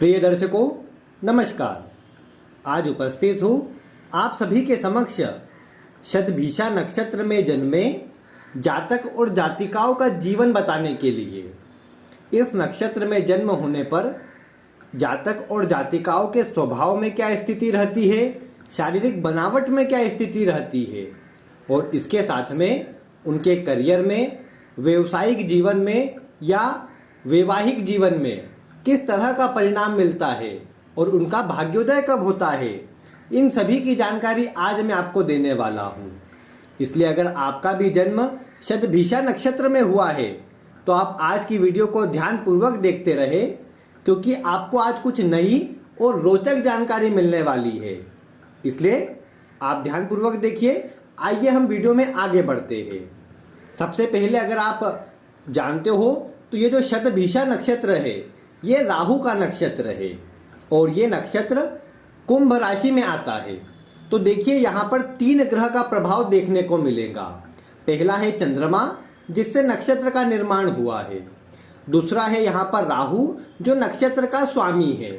प्रिय दर्शकों, नमस्कार। आज उपस्थित हूँ आप सभी के समक्ष शतभिषा नक्षत्र में जन्मे जातक और जातिकाओं का जीवन बताने के लिए। इस नक्षत्र में जन्म होने पर जातक और जातिकाओं के स्वभाव में क्या स्थिति रहती है, शारीरिक बनावट में क्या स्थिति रहती है और इसके साथ में उनके करियर में, व्यवसायिक जीवन में या वैवाहिक जीवन में किस तरह का परिणाम मिलता है और उनका भाग्योदय कब होता है, इन सभी की जानकारी आज मैं आपको देने वाला हूँ। इसलिए अगर आपका भी जन्म शतभिषा नक्षत्र में हुआ है तो आप आज की वीडियो को ध्यानपूर्वक देखते रहे, क्योंकि आपको आज कुछ नई और रोचक जानकारी मिलने वाली है। इसलिए आप ध्यानपूर्वक देखिए। आइए हम वीडियो में आगे बढ़ते हैं। सबसे पहले अगर आप जानते हो तो ये जो शतभिषा नक्षत्र है ये राहु का नक्षत्र है और ये नक्षत्र कुंभ राशि में आता है। तो देखिए यहाँ पर 3 ग्रह का प्रभाव देखने को मिलेगा। पहला है चंद्रमा, जिससे नक्षत्र का निर्माण हुआ है। दूसरा है यहाँ पर राहु, जो नक्षत्र का स्वामी है।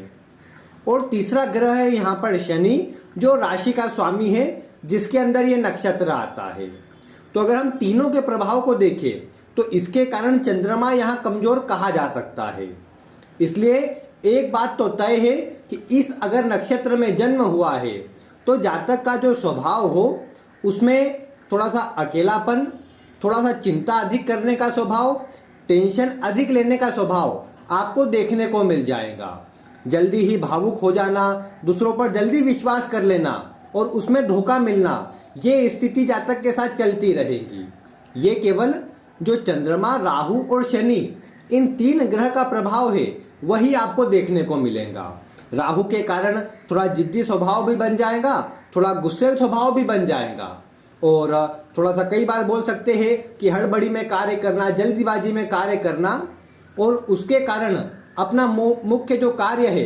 और तीसरा ग्रह है यहाँ पर शनि, जो राशि का स्वामी है, जिसके अंदर ये नक्षत्र आता है। तो अगर हम तीनों के प्रभाव को देखें तो इसके कारण चंद्रमा यहाँ कमजोर कहा जा सकता है। इसलिए एक बात तो तय है कि इस अगर नक्षत्र में जन्म हुआ है तो जातक का जो स्वभाव हो उसमें थोड़ा सा अकेलापन, थोड़ा सा चिंता अधिक करने का स्वभाव, टेंशन अधिक लेने का स्वभाव आपको देखने को मिल जाएगा। जल्दी ही भावुक हो जाना, दूसरों पर जल्दी विश्वास कर लेना और उसमें धोखा मिलना, ये स्थिति जातक के साथ चलती रहेगी। ये केवल जो चंद्रमा, राहु और शनि, इन 3 ग्रह का प्रभाव है वही आपको देखने को मिलेगा। राहु के कारण थोड़ा जिद्दी स्वभाव भी बन जाएगा, थोड़ा गुस्सेल स्वभाव भी बन जाएगा और थोड़ा सा कई बार बोल सकते हैं कि हड़बड़ी में कार्य करना, जल्दीबाजी में कार्य करना और उसके कारण अपना मुख्य जो कार्य है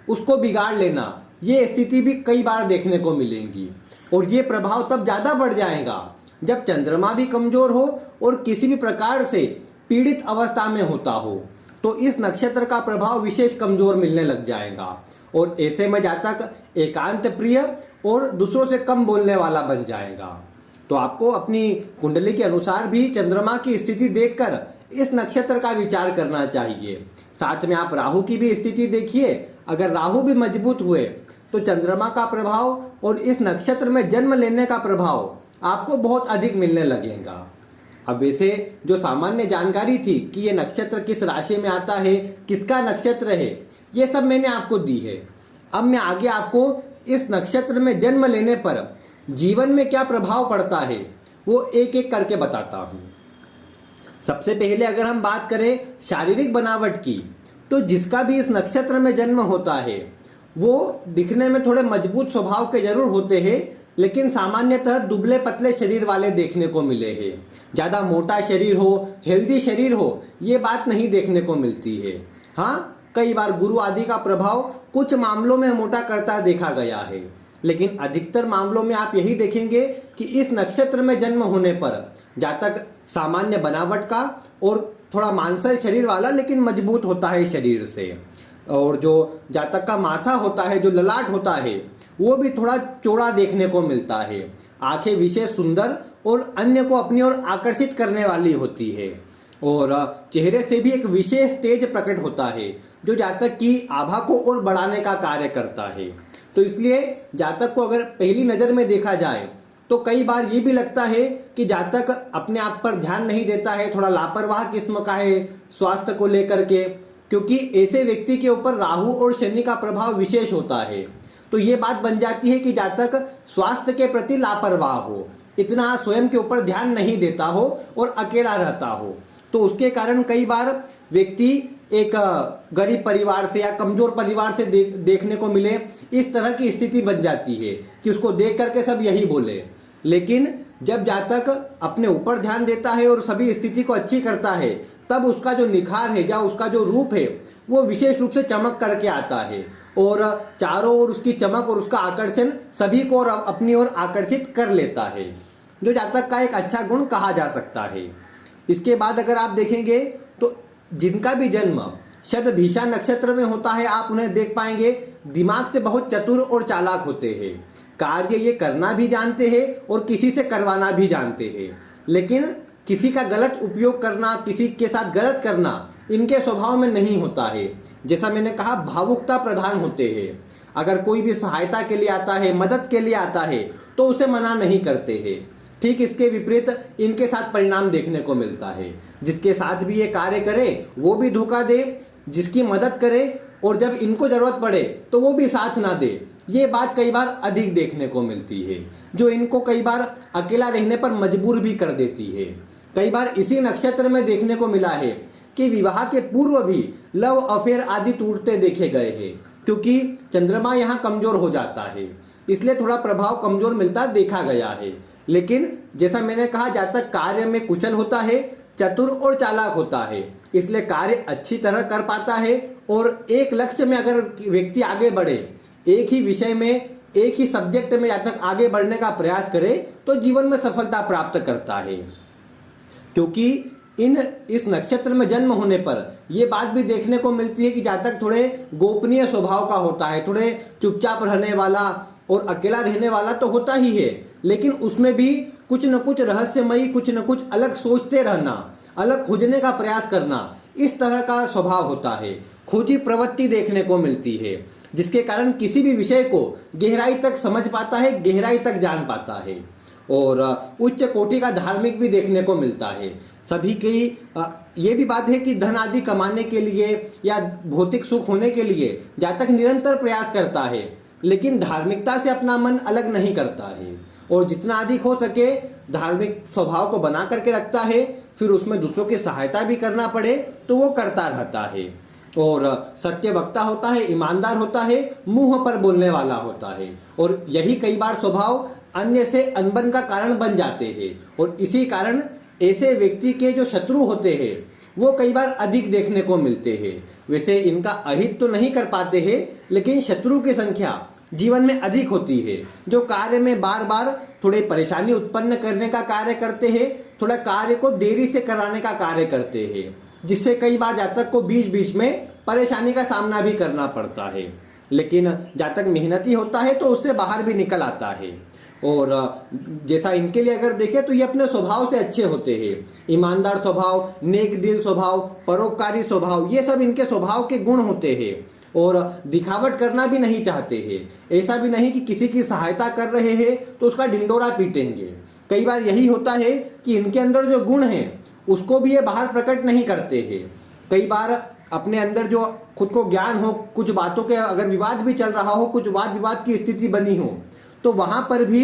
उसको बिगाड़ लेना, ये स्थिति भी कई बार देखने को मिलेंगी। और ये प्रभाव तब ज़्यादा बढ़ जाएगा जब चंद्रमा भी कमज़ोर हो और किसी भी प्रकार से पीड़ित अवस्था में होता हो, तो इस नक्षत्र का प्रभाव विशेष कमजोर मिलने लग जाएगा और ऐसे में जातक एकांत प्रिय और दूसरों से कम बोलने वाला बन जाएगा। तो आपको अपनी कुंडली के अनुसार भी चंद्रमा की स्थिति देखकर इस नक्षत्र का विचार करना चाहिए। साथ में आप राहु की भी स्थिति देखिए। अगर राहु भी मजबूत हुए तो चंद्रमा का प्रभाव और इस नक्षत्र में जन्म लेने का प्रभाव आपको बहुत अधिक मिलने लगेगा। अब वैसे जो सामान्य जानकारी थी कि ये नक्षत्र किस राशि में आता है, किसका नक्षत्र है, ये सब मैंने आपको दी है। अब मैं आगे आपको इस नक्षत्र में जन्म लेने पर जीवन में क्या प्रभाव पड़ता है वो एक एक करके बताता हूँ। सबसे पहले अगर हम बात करें शारीरिक बनावट की, तो जिसका भी इस नक्षत्र में जन्म होता है वो दिखने में थोड़े मजबूत स्वभाव के जरूर होते हैं, लेकिन सामान्यतः दुबले पतले शरीर वाले देखने को मिले हैं। ज़्यादा मोटा शरीर हो, हेल्दी शरीर हो, ये बात नहीं देखने को मिलती है। हाँ, कई बार गुरु आदि का प्रभाव कुछ मामलों में मोटा करता देखा गया है, लेकिन अधिकतर मामलों में आप यही देखेंगे कि इस नक्षत्र में जन्म होने पर जातक सामान्य बनावट का और थोड़ा मांसल शरीर वाला लेकिन मजबूत होता है शरीर से। और जो जातक का माथा होता है, जो ललाट होता है, वो भी थोड़ा चौड़ा देखने को मिलता है। आंखें विशेष सुंदर और अन्य को अपनी ओर आकर्षित करने वाली होती है और चेहरे से भी एक विशेष तेज प्रकट होता है जो जातक की आभा को और बढ़ाने का कार्य करता है। तो इसलिए जातक को अगर पहली नज़र में देखा जाए तो कई बार ये भी लगता है कि जातक अपने आप पर ध्यान नहीं देता है, थोड़ा लापरवाह किस्म का है स्वास्थ्य को लेकर के, क्योंकि ऐसे व्यक्ति के ऊपर राहु और शनि का प्रभाव विशेष होता है। तो ये बात बन जाती है कि जातक स्वास्थ्य के प्रति लापरवाह हो, इतना स्वयं के ऊपर ध्यान नहीं देता हो और अकेला रहता हो। तो उसके कारण कई बार व्यक्ति एक गरीब परिवार से या कमजोर परिवार से देखने को मिले, इस तरह की स्थिति बन जाती है कि उसको देख करके सब यही बोले। लेकिन जब जातक अपने ऊपर ध्यान देता है और सभी स्थिति को अच्छी करता है, तब उसका जो निखार है या उसका जो रूप है वो विशेष रूप से चमक करके आता है और चारों ओर उसकी चमक और उसका आकर्षण सभी को और अपनी ओर आकर्षित कर लेता है, जो जातक का एक अच्छा गुण कहा जा सकता है। इसके बाद अगर आप देखेंगे तो जिनका भी जन्म शतभिषा नक्षत्र में होता है, आप उन्हें देख पाएंगे दिमाग से बहुत चतुर और चालाक होते हैं। कार्य ये करना भी जानते हैं और किसी से करवाना भी जानते हैं, लेकिन किसी का गलत उपयोग करना, किसी के साथ गलत करना इनके स्वभाव में नहीं होता है। जैसा मैंने कहा, भावुकता प्रधान होते हैं। अगर कोई भी सहायता के लिए आता है, मदद के लिए आता है, तो उसे मना नहीं करते हैं। ठीक इसके विपरीत इनके साथ परिणाम देखने को मिलता है। जिसके साथ भी ये कार्य करे वो भी धोखा दे, जिसकी मदद करे और जब इनको जरूरत पड़े तो वो भी साथ ना दे। ये बात कई बार अधिक देखने को मिलती है, जो इनको कई बार अकेला रहने पर मजबूर भी कर देती है। कई बार इसी नक्षत्र में देखने को मिला है कि विवाह के पूर्व भी लव अफेयर आदि टूटते देखे गए हैं, क्योंकि चंद्रमा यहाँ कमजोर हो जाता है, इसलिए थोड़ा प्रभाव कमजोर मिलता देखा गया है। लेकिन जैसा मैंने कहा, जातक कार्य में कुशल होता है, चतुर और चालाक होता है, इसलिए कार्य अच्छी तरह कर पाता है। और एक लक्ष्य में अगर व्यक्ति आगे बढ़े, एक ही विषय में, एक ही सब्जेक्ट में जातक आगे बढ़ने का प्रयास करे, तो जीवन में सफलता प्राप्त करता है। क्योंकि इस नक्षत्र में जन्म होने पर यह बात भी देखने को मिलती है कि जातक थोड़े गोपनीय स्वभाव का होता है, थोड़े चुपचाप रहने वाला और अकेला रहने वाला तो होता ही है, लेकिन उसमें भी कुछ न कुछ रहस्यमयी, कुछ न कुछ अलग सोचते रहना, अलग खोजने का प्रयास करना, इस तरह का स्वभाव होता है। खोजी प्रवृत्ति देखने को मिलती है, जिसके कारण किसी भी विषय को गहराई तक समझ पाता है, गहराई तक जान पाता है। और उच्च कोटि का धार्मिक भी देखने को मिलता है। सभी की ये भी बात है कि धन आदि कमाने के लिए या भौतिक सुख होने के लिए जातक निरंतर प्रयास करता है, लेकिन धार्मिकता से अपना मन अलग नहीं करता है और जितना अधिक हो सके धार्मिक स्वभाव को बना करके रखता है। फिर उसमें दूसरों की सहायता भी करना पड़े तो वो करता रहता है। और सत्य वक्ता होता है, ईमानदार होता है, मुंह पर बोलने वाला होता है। और यही कई बार स्वभाव अन्य से अनबन का कारण बन जाते हैं। और इसी कारण ऐसे व्यक्ति के जो शत्रु होते हैं वो कई बार अधिक देखने को मिलते हैं। वैसे इनका अहित तो नहीं कर पाते हैं, लेकिन शत्रु की संख्या जीवन में अधिक होती है, जो कार्य में बार बार थोड़े परेशानी उत्पन्न करने का कार्य करते हैं, थोड़ा कार्य को देरी से कराने का कार्य करते हैं, जिससे कई बार जातक को बीच बीच में परेशानी का सामना भी करना पड़ता है। लेकिन जातक मेहनती होता है तो उससे बाहर भी निकल आता है। और जैसा इनके लिए अगर देखें तो ये अपने स्वभाव से अच्छे होते हैं। ईमानदार स्वभाव, नेक दिल स्वभाव, परोपकारी स्वभाव, ये सब इनके स्वभाव के गुण होते हैं। और दिखावट करना भी नहीं चाहते हैं। ऐसा भी नहीं कि किसी की सहायता कर रहे हैं तो उसका ढिंडोरा पीटेंगे। कई बार यही होता है कि इनके अंदर जो गुण हैं उसको भी ये बाहर प्रकट नहीं करते हैं। कई बार अपने अंदर जो खुद को ज्ञान हो, कुछ बातों के अगर विवाद भी चल रहा हो, कुछ वाद विवाद की स्थिति बनी हो, तो वहाँ पर भी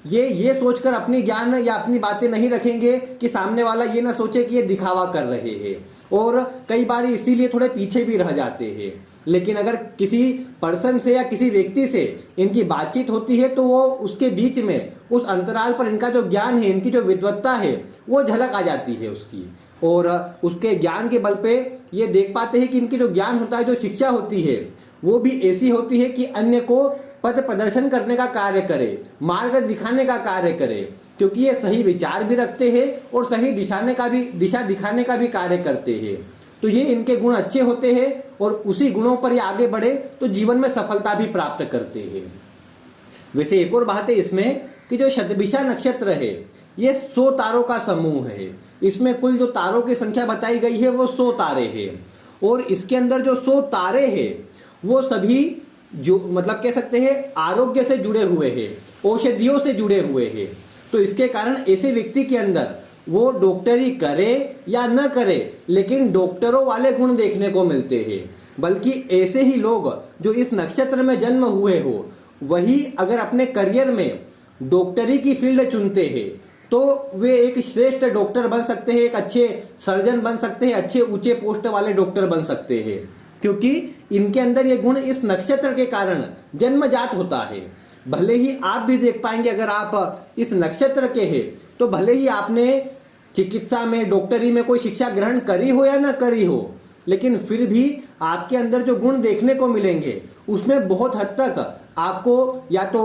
ये सोचकर अपनी ज्ञान या अपनी बातें नहीं रखेंगे कि सामने वाला ये ना सोचे कि ये दिखावा कर रहे हैं। और कई बार इसीलिए थोड़े पीछे भी रह जाते हैं। लेकिन अगर किसी पर्सन से या किसी व्यक्ति से इनकी बातचीत होती है तो वो उसके बीच में उस अंतराल पर इनका जो ज्ञान है, इनकी जो विद्वत्ता है, वो झलक आ जाती है उसकी। और उसके ज्ञान के बल पे ये देख पाते हैं कि इनकी जो ज्ञान होता है, जो शिक्षा होती है, वो भी ऐसी होती है कि अन्य को पथ प्रदर्शन करने का कार्य करे, मार्ग दिखाने का कार्य करे, क्योंकि ये सही विचार भी रखते हैं और सही दिशा दिखाने का भी कार्य करते हैं। तो ये इनके गुण अच्छे होते हैं और उसी गुणों पर ये आगे बढ़े तो जीवन में सफलता भी प्राप्त करते हैं। वैसे एक और बात है इसमें कि जो शतभिषा नक्षत्र है ये 100 तारों का समूह है। इसमें कुल जो तारों की संख्या बताई गई है वो 100 तारे हैं। और इसके अंदर जो 100 तारे हैं वो सभी जो मतलब कह सकते हैं आरोग्य से जुड़े हुए हैं, औषधियों से जुड़े हुए हैं। तो इसके कारण ऐसे व्यक्ति के अंदर वो डॉक्टरी करे या न करे, लेकिन डॉक्टरों वाले गुण देखने को मिलते हैं। बल्कि ऐसे ही लोग जो इस नक्षत्र में जन्म हुए हो, वही अगर अपने करियर में डॉक्टरी की फील्ड चुनते हैं तो वे एक श्रेष्ठ डॉक्टर बन सकते हैं, एक अच्छे सर्जन बन सकते हैं, अच्छे ऊंचे पोस्ट वाले डॉक्टर बन सकते हैं, क्योंकि इनके अंदर ये गुण इस नक्षत्र के कारण जन्मजात होता है। भले ही आप भी देख पाएंगे, अगर आप इस नक्षत्र के हैं तो भले ही आपने चिकित्सा में, डॉक्टरी में कोई शिक्षा ग्रहण करी हो या ना करी हो, लेकिन फिर भी आपके अंदर जो गुण देखने को मिलेंगे उसमें बहुत हद तक आपको या तो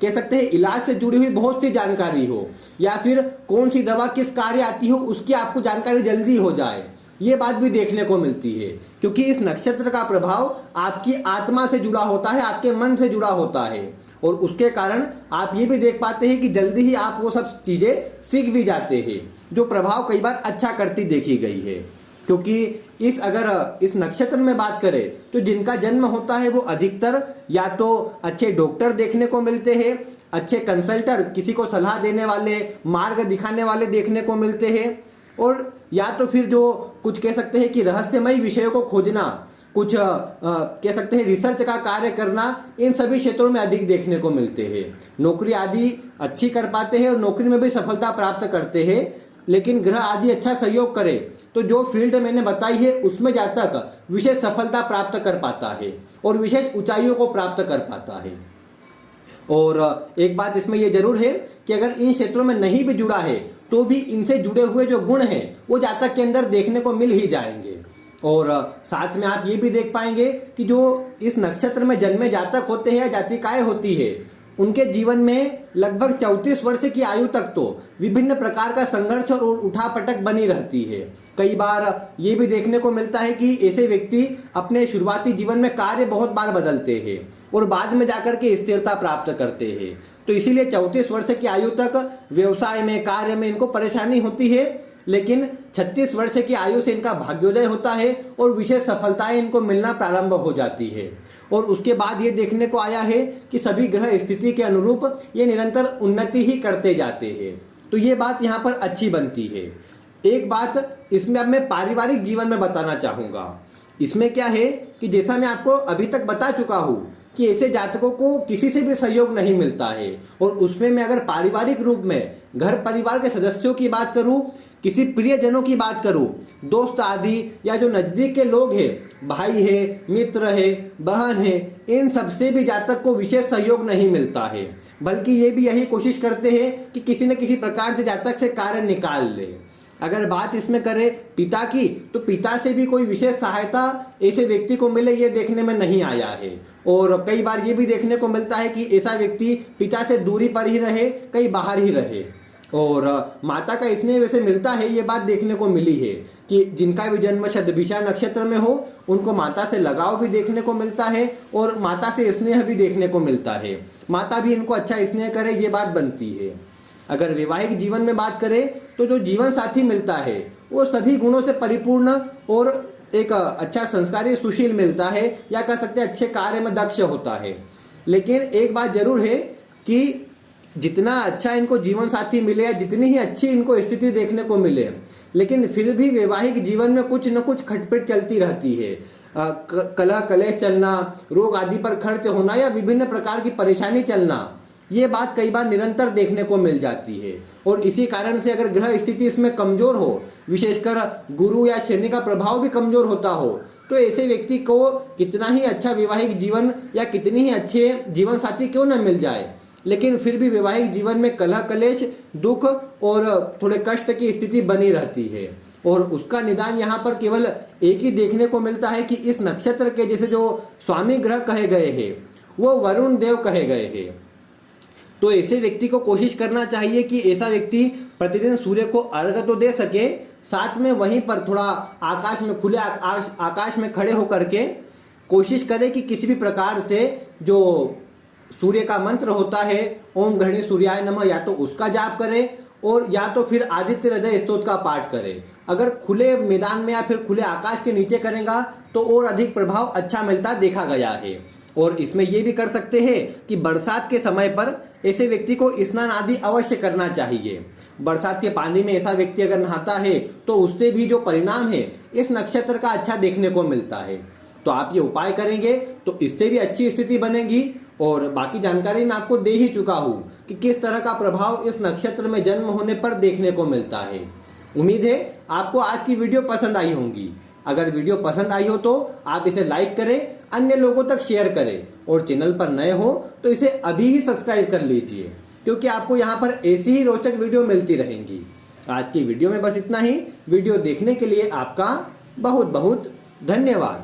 कह सकते हैं इलाज से जुड़ी हुई बहुत सी जानकारी हो, या फिर कौन सी दवा किस कार्य आती हो उसकी आपको जानकारी जल्दी हो जाए, ये बात भी देखने को मिलती है। क्योंकि इस नक्षत्र का प्रभाव आपकी आत्मा से जुड़ा होता है, आपके मन से जुड़ा होता है, और उसके कारण आप ये भी देख पाते हैं कि जल्दी ही आप वो सब चीज़ें सीख भी जाते हैं, जो प्रभाव कई बार अच्छा करती देखी गई है। क्योंकि अगर इस नक्षत्र में बात करें तो जिनका जन्म होता है वो अधिकतर या तो अच्छे डॉक्टर देखने को मिलते हैं, अच्छे कंसल्टर, किसी को सलाह देने वाले, मार्ग दिखाने वाले देखने को मिलते हैं, और या तो फिर जो कुछ कह सकते हैं कि रहस्यमयी विषयों को खोजना, कुछ कह सकते हैं रिसर्च का कार्य करना, इन सभी क्षेत्रों में अधिक देखने को मिलते हैं। नौकरी आदि अच्छी कर पाते हैं और नौकरी में भी सफलता प्राप्त करते हैं, लेकिन ग्रह आदि अच्छा सहयोग करे तो जो फील्ड मैंने बताई है उसमें जातक विशेष सफलता प्राप्त कर पाता है और विशेष ऊंचाइयों को प्राप्त कर पाता है। और एक बात इसमें यह जरूर है कि अगर इन क्षेत्रों में नहीं भी जुड़ा है तो भी इनसे जुड़े हुए जो गुण हैं वो जातक के अंदर देखने को मिल ही जाएंगे। और साथ में आप ये भी देख पाएंगे कि जो इस नक्षत्र में जन्मे जातक होते हैं या जातिकाएं होती है, उनके जीवन में लगभग 34 वर्ष की आयु तक तो विभिन्न प्रकार का संघर्ष और उठापटक बनी रहती है। कई बार ये भी देखने को मिलता है कि ऐसे व्यक्ति अपने शुरुआती जीवन में कार्य बहुत बार बदलते हैं और बाद में जाकर के स्थिरता प्राप्त करते हैं। तो इसीलिए 34 वर्ष की आयु तक व्यवसाय में, कार्य में इनको परेशानी होती है, लेकिन 36 वर्ष की आयु से इनका भाग्योदय होता है और विशेष सफलताएं इनको मिलना प्रारंभ हो जाती है। और उसके बाद ये देखने को आया है कि सभी ग्रह स्थिति के अनुरूप ये निरंतर उन्नति ही करते जाते हैं। तो ये बात यहाँ पर अच्छी बनती है। एक बात इसमें अब मैं पारिवारिक जीवन में बताना चाहूँगा। इसमें क्या है कि जैसा मैं आपको अभी तक बता चुका हूँ कि ऐसे जातकों को किसी से भी सहयोग नहीं मिलता है, और उसमें मैं अगर पारिवारिक रूप में घर परिवार के सदस्यों की बात करूं, किसी प्रियजनों की बात करूं, दोस्त आदि या जो नज़दीक के लोग हैं, भाई है, मित्र है, बहन है, इन सबसे भी जातक को विशेष सहयोग नहीं मिलता है, बल्कि ये भी यही कोशिश करते हैं कि किसी न किसी प्रकार से जातक से कार्य निकाल ले। अगर बात इसमें करें पिता की, तो पिता से भी कोई विशेष सहायता ऐसे व्यक्ति को मिले ये देखने में नहीं आया है। और कई बार ये भी देखने को मिलता है कि ऐसा व्यक्ति पिता से दूरी पर ही रहे, कहीं बाहर ही रहे। और माता का स्नेह वैसे मिलता है, ये बात देखने को मिली है कि जिनका भी जन्म शतभिषा नक्षत्र में हो उनको माता से लगाव भी देखने को मिलता है और माता से स्नेह भी देखने को मिलता है। माता भी इनको अच्छा स्नेह करे, ये बात बनती है। अगर वैवाहिक जीवन में बात करें तो जो जीवन साथी मिलता है वो सभी गुणों से परिपूर्ण और एक अच्छा संस्कारी सुशील मिलता है, या कह सकते हैं अच्छे कार्य में दक्ष होता है। लेकिन एक बात जरूर है कि जितना अच्छा इनको जीवन साथी मिले या जितनी ही अच्छी इनको स्थिति देखने को मिले, लेकिन फिर भी वैवाहिक जीवन में कुछ न कुछ खटपट चलती रहती है। कलह कलेश चलना, रोग आदि पर खर्च होना या विभिन्न प्रकार की परेशानी चलना, ये बात कई बार निरंतर देखने को मिल जाती है। और इसी कारण से अगर ग्रह स्थिति इसमें कमजोर हो, विशेषकर गुरु या शनि का प्रभाव भी कमजोर होता हो, तो ऐसे व्यक्ति को कितना ही अच्छा वैवाहिक जीवन या कितनी ही अच्छे जीवन साथी क्यों न मिल जाए, लेकिन फिर भी वैवाहिक जीवन में कलह कलेश, दुख और थोड़े कष्ट की स्थिति बनी रहती है। और उसका निदान यहाँ पर केवल एक ही देखने को मिलता है कि इस नक्षत्र के जैसे जो स्वामी ग्रह कहे गए हैं वो वरुण देव कहे गए हैं। तो ऐसे व्यक्ति को कोशिश करना चाहिए कि ऐसा व्यक्ति प्रतिदिन सूर्य को अर्घ्य तो दे सके, साथ में वहीं पर थोड़ा आकाश में, खुले आकाश में खड़े होकर के कोशिश करे कि किसी भी प्रकार से जो सूर्य का मंत्र होता है ओम गृहणी सूर्याय नमः, या तो उसका जाप करे और या तो फिर आदित्य हृदय स्तोत्र का पाठ करे। अगर खुले मैदान में या फिर खुले आकाश के नीचे करेगा तो और अधिक प्रभाव अच्छा मिलता देखा गया है। और इसमें ये भी कर सकते हैं कि बरसात के समय पर ऐसे व्यक्ति को स्नान आदि अवश्य करना चाहिए। बरसात के पानी में ऐसा व्यक्ति अगर नहाता है तो उससे भी जो परिणाम है इस नक्षत्र का अच्छा देखने को मिलता है। तो आप ये उपाय करेंगे तो इससे भी अच्छी स्थिति बनेगी। और बाकी जानकारी मैं आपको दे ही चुका हूँ कि किस तरह का प्रभाव इस नक्षत्र में जन्म होने पर देखने को मिलता है। उम्मीद है आपको आज की वीडियो पसंद आई होगी। अगर वीडियो पसंद आई हो तो आप इसे लाइक करें, अन्य लोगों तक शेयर करें, और चैनल पर नए हो तो इसे अभी ही सब्सक्राइब कर लीजिए, क्योंकि आपको यहाँ पर ऐसी ही रोचक वीडियो मिलती रहेंगी। आज की वीडियो में बस इतना ही। वीडियो देखने के लिए आपका बहुत बहुत धन्यवाद।